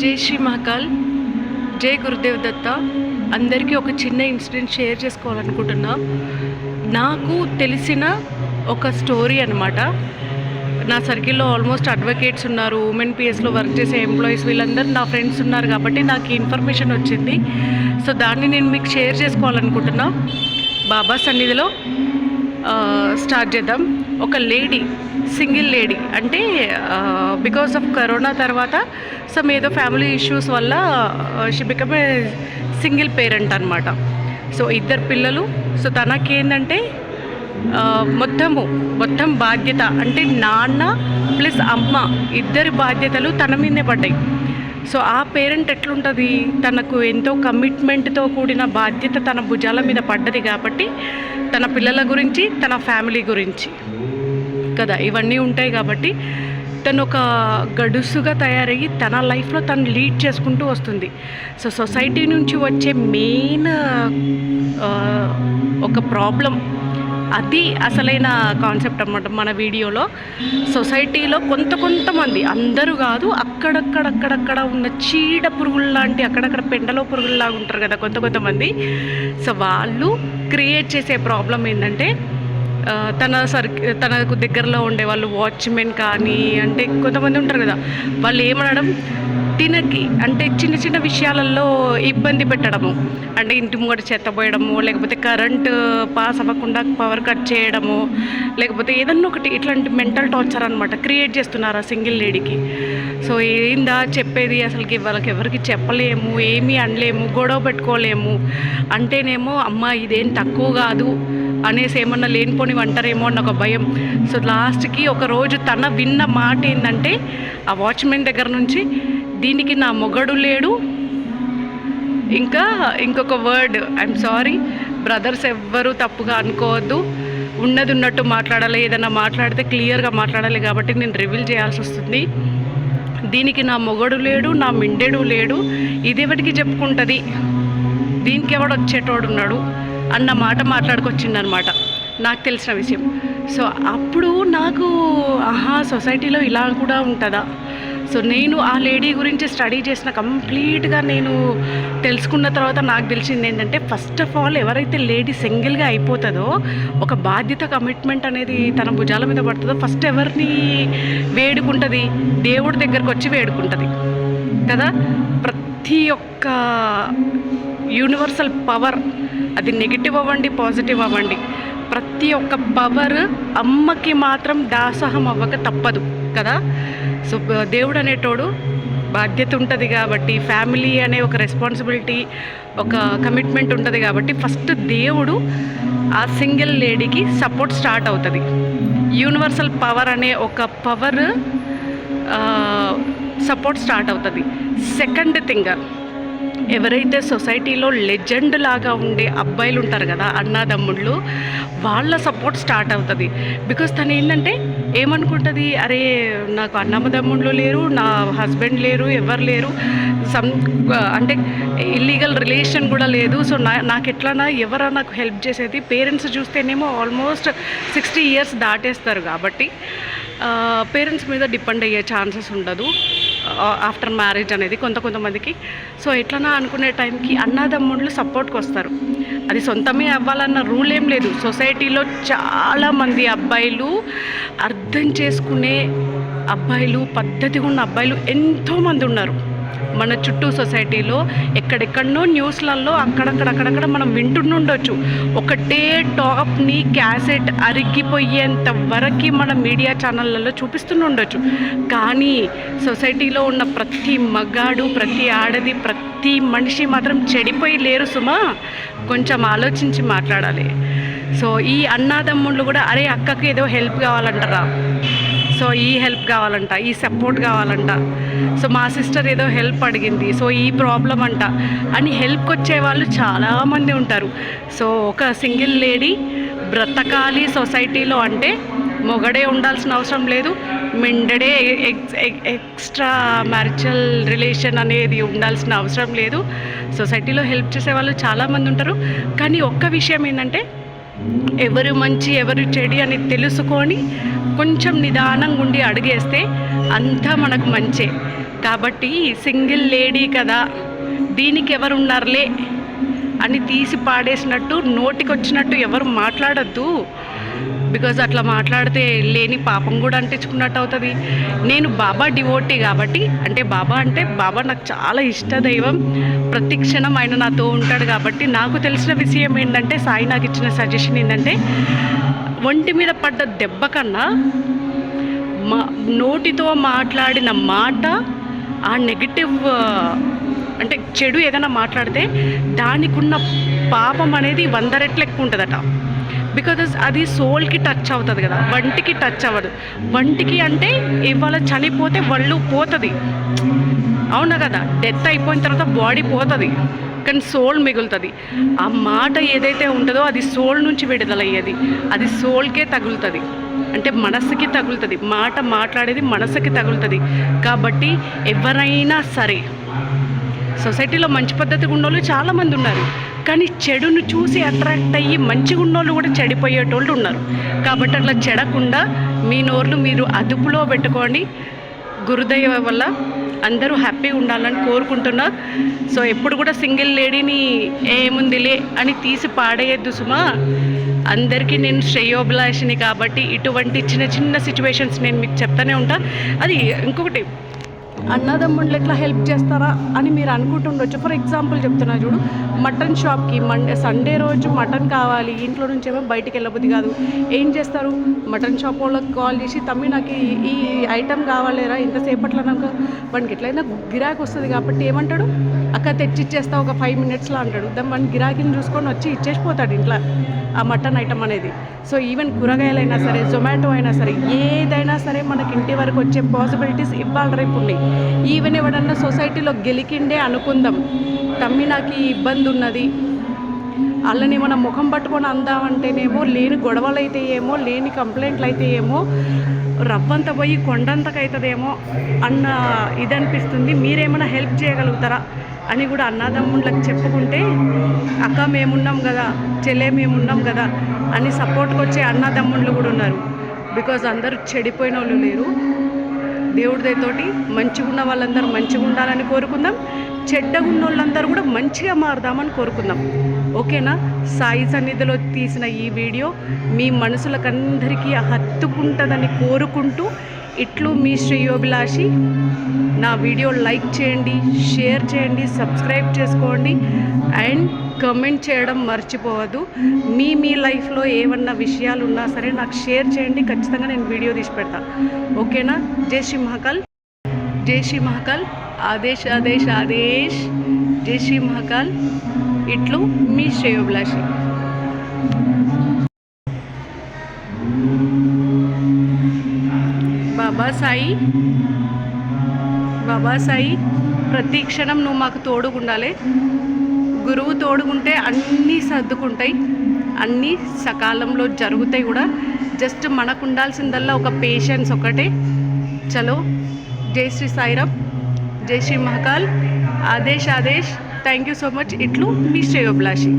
జై శ్రీ మహాకాల్, జై గురుదేవ్ దత్త. అందరికీ ఒక చిన్న ఇన్సిడెంట్ షేర్ చేసుకోవాలనుకుంటున్నా. నాకు తెలిసిన ఒక స్టోరీ అనమాట. నా సర్కిల్లో ఆల్మోస్ట్ అడ్వకేట్స్ ఉన్నారు, ఉమెన్ పిఎస్లో వర్క్ చేసే ఎంప్లాయీస్, వీళ్ళందరూ నా ఫ్రెండ్స్ ఉన్నారు కాబట్టి నాకు ఇన్ఫర్మేషన్ వచ్చింది. సో దాన్ని నేను మీకు షేర్ చేసుకోవాలనుకుంటున్నా. బాబా సన్నిధిలో స్టార్ట్ చేద్దాం. ఒక లేడీ, సింగిల్ లేడీ, అంటే బికాస్ ఆఫ్ కరోనా తర్వాత సమ్ ఏదో ఫ్యామిలీ ఇష్యూస్ వల్ల she become a single parent అనమాట. సో 2 పిల్లలు. సో తనకేంటంటే మొత్తం బాధ్యత, అంటే నాన్న ప్లస్ అమ్మ 2 బాధ్యతలు తన మీదే పడ్డాయి. సో ఆ పేరెంట్ ఎట్లుంటుంది, తనకు ఎంతో కమిట్మెంట్తో కూడిన బాధ్యత తన భుజాల మీద పడ్డది కాబట్టి తన పిల్లల గురించి, తన ఫ్యామిలీ గురించి కదా ఇవన్నీ ఉంటాయి. కాబట్టి తను ఒక గడుసుగా తయారయ్యి తన లైఫ్లో తను లీడ్ చేసుకుంటూ వస్తుంది. సో సొసైటీ నుంచి వచ్చే మెయిన్ ఒక ప్రాబ్లం, అది అసలైన కాన్సెప్ట్ అన్నమాట. మన వీడియోలో సొసైటీలో కొంతమంది, అందరూ కాదు, అక్కడక్కడ ఉన్న చీడ పురుగులు లాంటి, అక్కడక్కడ పెండలో పురుగుల్లాగా ఉంటారు కదా కొంతమంది. సో వాళ్ళు క్రియేట్ చేసే ప్రాబ్లం ఏంటంటే, తనకు దగ్గరలో ఉండే వాళ్ళు వాచ్మెన్ కానీ, అంటే కొంతమంది ఉంటారు కదా, వాళ్ళు ఏమనడం, తినకి అంటే చిన్న విషయాలలో ఇబ్బంది పెట్టడము, అంటే ఇంటి ముంగట చెత్త పోయడము, లేకపోతే కరెంటు పాస్ అవ్వకుండా పవర్ కట్ చేయడము, లేకపోతే ఏదన్నా ఒకటి ఇట్లాంటి మెంటల్ టార్చర్ అనమాట క్రియేట్ చేస్తున్నారు ఆ సింగిల్ లేడీకి. సో ఏందా చెప్పేది, అసలుకి వాళ్ళకి ఎవరికి చెప్పలేము, ఏమీ అనలేము, గొడవ పెట్టుకోలేము. అంటేనేమో అమ్మ ఇదేం తక్కువ కాదు అనేసి ఏమన్నా లేనిపోని అంటారేమో అన్న ఒక భయం. సో లాస్ట్కి ఒక రోజు తన విన్న మాట ఏంటంటే, ఆ వాచ్మెన్ దగ్గర నుంచి, దీనికి నా మొగడు లేడు, ఇంకా ఇంకొక వర్డ్, ఐఎమ్ సారీ బ్రదర్స్, ఎవ్వరూ తప్పుగా అనుకోవద్దు, ఉన్నది ఉన్నట్టు మాట్లాడాలి, ఏదైనా మాట్లాడితే క్లియర్గా మాట్లాడాలి కాబట్టి నేను రివీల్ చేయాల్సి వస్తుంది. దీనికి నా మొగడు లేడు, నా మిండెడు లేడు, ఇది ఎవరికి చెప్పుకుంటుంది, దీనికి ఎవడు వచ్చేటోడు ఉన్నాడు అన్న మాట మాట్లాడుకొచ్చిండనమాట, నాకు తెలిసిన విషయం. సో అప్పుడు నాకు సొసైటీలో ఇలా కూడా ఉంటుందా. సో నేను ఆ లేడీ గురించి స్టడీ చేసిన, కంప్లీట్గా నేను తెలుసుకున్న తర్వాత నాకు తెలిసింది ఏంటంటే, ఫస్ట్ ఆఫ్ ఆల్ ఎవరైతే లేడీ సింగిల్గా అయిపోతుందో, ఒక బాధ్యత, కమిట్మెంట్ అనేది తన భుజాల మీద పడుతుందో, ఫస్ట్ ఎవరిని వేడుకుంటుంది, దేవుడి దగ్గరకు వచ్చి వేడుకుంటుంది కదా. ప్రతి ఒక్క యూనివర్సల్ పవర్, అది నెగిటివ్ అవ్వండి, పాజిటివ్ అవ్వండి, ప్రతి ఒక్క పవర్ అమ్మకి మాత్రం దాసోహం అవ్వక తప్పదు కదా. సో దేవుడు అనేటోడు బాధ్యత ఉంటుంది కాబట్టి, ఫ్యామిలీ అనే ఒక రెస్పాన్సిబిలిటీ, ఒక కమిట్మెంట్ ఉంటుంది కాబట్టి, ఫస్ట్ దేవుడు ఆ సింగిల్ లేడీకి సపోర్ట్ స్టార్ట్ అవుతుంది. యూనివర్సల్ పవర్ అనే ఒక పవర్ సపోర్ట్ స్టార్ట్ అవుతుంది. సెకండ్ థింగ్, ఎవరైతే సొసైటీలో లెజెండ్ లాగా ఉండే అబ్బాయిలు ఉంటారు కదా, అన్నాదమ్ముళ్ళు, వాళ్ళ సపోర్ట్ స్టార్ట్ అవుతుంది. బికాస్ తను ఏంటంటే ఏమనుకుంటుంది, అరే నాకు అన్నదమ్ముళ్ళు లేరు, నా హస్బెండ్ లేరు, ఎవరు లేరు, అంటే ఇల్లీగల్ రిలేషన్ కూడా లేదు. సో నాకు ఎట్లనా ఎవరా నాకు హెల్ప్ చేసేది. పేరెంట్స్ చూస్తేనేమో ఆల్మోస్ట్ 60 years దాటేస్తారు కాబట్టి పేరెంట్స్ మీద డిపెండ్ అయ్యే ఛాన్సెస్ ఉండదు ఆఫ్టర్ మ్యారేజ్ అనేది కొంతమందికి. సో ఎట్లనా అనుకునే టైంకి అన్నదమ్ముళ్ళు సపోర్ట్కి వస్తారు. అది సొంతమే అవ్వాలన్న రూల్ ఏం లేదు. సొసైటీలో చాలామంది అబ్బాయిలు, అర్థం చేసుకునే అబ్బాయిలు, పద్ధతిగా ఉన్న అబ్బాయిలు ఎంతోమంది ఉన్నారు మన చుట్టూ సొసైటీలో. ఎక్కడెక్కడనో న్యూస్లలో అక్కడక్కడ మనం వింటుండొచ్చు. ఒకటే టాప్ని క్యాసెట్ అరిగిపోయేంత వరకు మన మీడియా ఛానళ్ళలో చూపిస్తుండొచ్చు. కానీ సొసైటీలో ఉన్న ప్రతి మగాడు, ప్రతి ఆడది, ప్రతి మనిషి మాత్రం చెడిపోయి లేరు సుమా. కొంచెం ఆలోచించి మాట్లాడాలి. సో ఈ అన్నాదమ్ముళ్ళు కూడా, అరే అక్కకి ఏదో హెల్ప్ కావాలంటారా, సో ఈ హెల్ప్ కావాలంట, ఈ సపోర్ట్ కావాలంట, సో మా సిస్టర్ ఏదో హెల్ప్ అడిగింది, సో ఈ ప్రాబ్లం అంట అని హెల్ప్కి వచ్చే వాళ్ళు చాలామంది ఉంటారు. సో ఒక సింగిల్ లేడీ బ్రతకాలి సొసైటీలో అంటే మొగడే ఉండాల్సిన అవసరం లేదు, మెండడే ఎక్స్ట్రా మ్యారిటల్ రిలేషన్ అనేది ఉండాల్సిన అవసరం లేదు. సొసైటీలో హెల్ప్ చేసే వాళ్ళు చాలామంది ఉంటారు. కానీ ఒక్క విషయం ఏంటంటే, ఎవరు మంచి ఎవరు చెడు అని తెలుసుకొని కొంచెం నిదానంగా ఉండి అడిగేస్తే అంతా మనకు మంచే. కాబట్టి సింగిల్ లేడీ కదా, దీనికి ఎవరున్నారులే అని తీసి పాడేసినట్టు నోటికొచ్చినట్టు ఎవరు మాట్లాడద్దు. బికాజ్ అట్లా మాట్లాడితే లేని పాపం కూడా అంటించుకున్నట్టు అవుతుంది. నేను బాబా డివోటీ కాబట్టి, అంటే బాబా నాకు చాలా ఇష్ట దైవం. ప్రతి క్షణం ఆయన నాతో ఉంటాడు. కాబట్టి నాకు తెలిసిన విషయం ఏంటంటే, సాయి నాకు ఇచ్చిన సజెషన్ ఏంటంటే, ఒంటి మీద పడ్డ దెబ్బ కన్నా నోటితో మాట్లాడిన మాట, ఆ నెగిటివ్ అంటే చెడు ఏదైనా మాట్లాడితే దానికి ఉన్న పాపం అనేది 100 రెట్లు ఎక్కువ ఉంటుందట. బికాజ్ అది సోల్కి టచ్ అవుతుంది కదా, వంటికి టచ్ అవ్వదు. వంటికి అంటే ఇవాళ చనిపోతే ఒళ్ళు పోతుంది, అవునా కదా, డెత్ అయిపోయిన తర్వాత బాడీ పోతుంది, కానీ సోల్ మిగులుతుంది. ఆ మాట ఏదైతే ఉంటుందో అది సోల్ నుంచి విడుదలయ్యేది, అది సోల్కే తగులుతుంది, అంటే మనసుకి తగులుతుంది. మాట మాట్లాడేది మనసుకి తగులుతుంది. కాబట్టి ఎవరైనా సరే, సొసైటీలో మంచి పద్ధతిగా ఉన్నోళ్ళు చాలామంది ఉన్నారు, కానీ చెడును చూసి అట్రాక్ట్ అయ్యి మంచిగా ఉన్నోళ్ళు కూడా చెడిపోయేటోళ్ళు ఉన్నారు. కాబట్టి అట్లా చెడకుండా మీ నోర్లు మీరు అదుపులో పెట్టుకోండి. గురుదయ వల్ల అందరూ హ్యాపీగా ఉండాలని కోరుకుంటున్నా. సో ఎప్పుడు కూడా సింగిల్ లేడీని ఏముందిలే అని తీసి పాడేయద్దు సుమా. అందరికీ నేను శ్రేయోభిలాషిని కాబట్టి ఇటువంటి చిన్న చిన్న సిచ్యువేషన్స్ నేను మీకు చెప్తానే ఉంటా. అది ఇంకొకటి, అన్నదమ్ముళ్ళు ఎట్లా హెల్ప్ చేస్తారా అని మీరు అనుకుంటుండొచ్చు. ఫర్ ఎగ్జాంపుల్ చెప్తున్నా చూడు, మటన్ షాప్కి సండే రోజు మటన్ కావాలి, ఇంట్లో నుంచి ఏమో బయటికి వెళ్ళబుద్ది కాదు. ఏం చేస్తారు, మటన్ షాప్ వాళ్ళకి కాల్ చేసి, తమ్మి నాకు ఈ ఐటెం కావాలేరా ఇంతసేపట్లో, నాకు వాడికి ఎట్లయినా గిరాకీ వస్తుంది కాబట్టి ఏమంటాడు, అక్క తెచ్చిచ్చేస్తా ఒక 5 minutesలో అంటాడు. దాన్ని వాడిని గిరాకీని చూసుకొని వచ్చి ఇచ్చేసిపోతాడు ఇంట్లో ఆ మటన్ ఐటమ్ అనేది. సో ఈవెన్ కూరగాయలైనా సరే, జొమాటో అయినా సరే, ఏదైనా సరే మనకి ఇంటి వరకు వచ్చే పాసిబిలిటీస్ ఇవాళ రేపు ఉన్నాయి. ఈవెన్ ఎవడన్నా సొసైటీలో గెలికిండే అనుకుందాం, తమ్మి నాకు ఈ ఇబ్బంది ఉన్నది, వాళ్ళని మనం ముఖం పట్టుకొని అందామంటేనేమో లేని గొడవలు అయితే ఏమో, లేని కంప్లైంట్లు అయితే ఏమో, రవ్వంత పోయి కొండంతకు అవుతుందేమో అన్న ఇది అనిపిస్తుంది. మీరేమైనా హెల్ప్ చేయగలుగుతారా అని కూడా అన్నదమ్ముళ్ళకి చెప్పుకుంటే, అక్క మేమున్నాం కదా, చెల్లె మేమున్నాం కదా అని సపోర్ట్కి వచ్చే అన్నదమ్ముళ్ళు కూడా ఉన్నారు. బికాజ్ అందరూ చెడిపోయిన వాళ్ళు లేరు. దేవుడి దయతోటి మంచిగా ఉన్న వాళ్ళందరూ మంచిగా ఉండాలని కోరుకుందాం, చెడ్డగా ఉన్న వాళ్ళందరూ కూడా మంచిగా మారుదామని కోరుకుందాం. ఓకేనా? సాయి సన్నిధిలో తీసిన ఈ వీడియో మీ మనసులకందరికీ హత్తుకుంటుందని కోరుకుంటూ, ఇట్లు మీ శ్రేయోభిలాషి. నా వీడియో లైక్ చేయండి, షేర్ చేయండి, సబ్స్క్రైబ్ చేసుకోండి అండ్ కమెంట్ చేయడం మర్చిపోవద్దు. మీ లైఫ్లో ఏమన్నా విషయాలు ఉన్నా సరే నాకు షేర్ చేయండి, ఖచ్చితంగా నేను వీడియో తీసి పెడతా. ఓకేనా? జై శ్రీ మహాకాల్, జై శ్రీ మహాకాల్, ఆదేశ్ ఆదేశ్ ఆదేశ్, జై శ్రీ మహాకాల్. ఇట్లు మీ శ్రేయోభిలాషి. బాబా సాయి ప్రతి క్షణం నువ్వు మాకు తోడుగుండాలి. గురువు తోడుగుంటే అన్నీ సర్దుకుంటాయి, అన్నీ సకాలంలో జరుగుతాయి కూడా. జస్ట్ మనకు ఉండాల్సిందల్లా ఒక పేషెన్స్ ఒకటే. చలో, జై శ్రీ సాయిరామ్, జై శ్రీ మహాకాల్, ఆదేశ్ ఆదేశ్. Thank you so much. ఇట్లు మీ శ్రేయోభిలాషి.